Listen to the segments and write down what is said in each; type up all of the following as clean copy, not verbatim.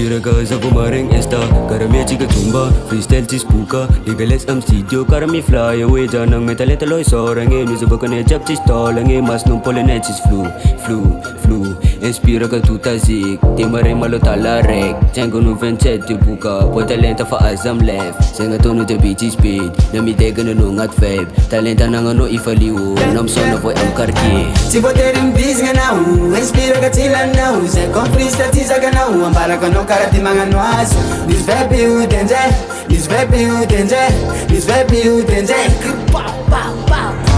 Inspira ka sa kumaring esta. Karami chika Tromba, freestyle chispuka. Legales am studio, karami fly away. Janang may talenta loy sorang e. Nusa baka na jab chis tolang e. Mas nung pala na chis flu. Inspira ka tutazik. Di maring malotalarek. Django no vencet buka. Po talenta fa azam left. Senga tono de beach speed. Namidega na nung at vibe. Talenta na nga no ifaliw. Nam sono voy am karki. Si poterim dis nga na inspira ka chila na se confrista tisa ka na ambara ka no karati mga nuas. This baby u denje, this baby u denje, this baby u denje.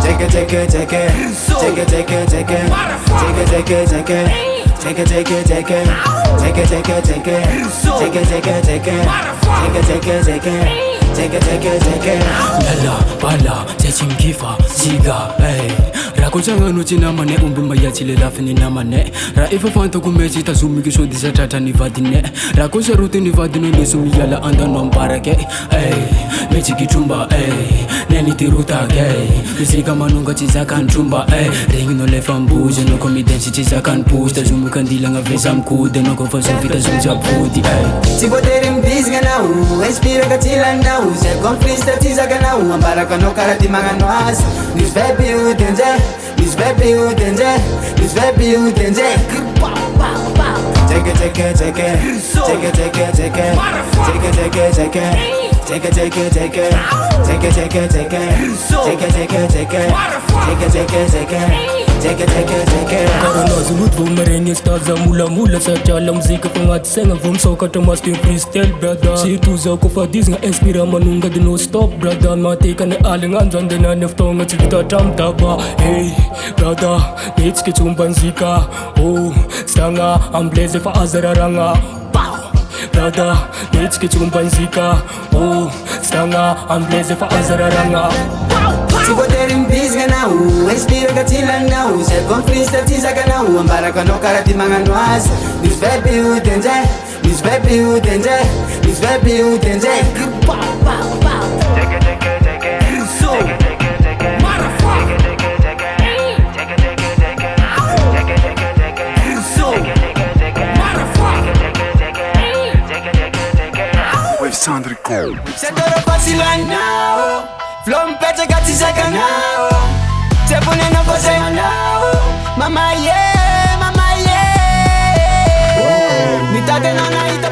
Check it, check it, check it, check it, check it, check it, check it, check it, check it. Take it, take it, take it, take it, take it, take it, take it, take it, take it, take it, take it. Take it, take it, take it. Lala, bala, chechim kifa, siga, ay. Rako changa no china mane, umbumba ya chile lafini na mane. Ra ifa fanta kumechi ta sumi kisho disa tata ni vadine. Rako sharuti ni vadine ni sumi yala anda no mparake. Ay, mechi kitumba, ay. Neni tiruta gay. Nisika manunga chiza kan tumba, ay. Ring no le fambuja no komidensi chiza kan push. Ta sumi kandila nga vesam kude no konfason vita sumi jabudi, ay. Si poterim dis nga na inspira ka chila na se confrista tisa ka na ambara ka no karati mga nuas. This baby u denje, this baby u denje, this baby u denje. Take it, take it, take it, take it, take it, take it, take it, take it, take it. Take it, take it, take it, take it, take it, take it, take it, take it, take it, take it, take it, take it. Take it, take it, take it. Karena zulut vom merengnya staza mula-mula saja la muzika pengat senga vom soka temas di freestyle brother. Si tu zau ko fadis nga inspira manunga di no stop brother. Mati kan alingan jan de na nefto nga cita tam taba. Hey brother, bitch ke chumban zika. Oh, stanga ambleze fa azararanga. Brother, bitch ke chumban zika. Oh, stanga ambleze fa azararanga. Si poterim dis nga na inspira ka chila na se confrista tisa ka na ambara ka no karati mga nuas. This baby u denje, this baby u denje, this baby u denje. Take it, take it, take it, take it, take it, take it, motherfucker. Take it, take it, take it, take it, take it, take it, take it, take it, take it, take it, take it, motherfucker. Take it, take it, take it, take it, take it. With Sandri Cole. Se todo fácil now. Flom pecha kati saka now. Se pone no pose now. Mama yeah, mama yeah. Ni tate no na ito.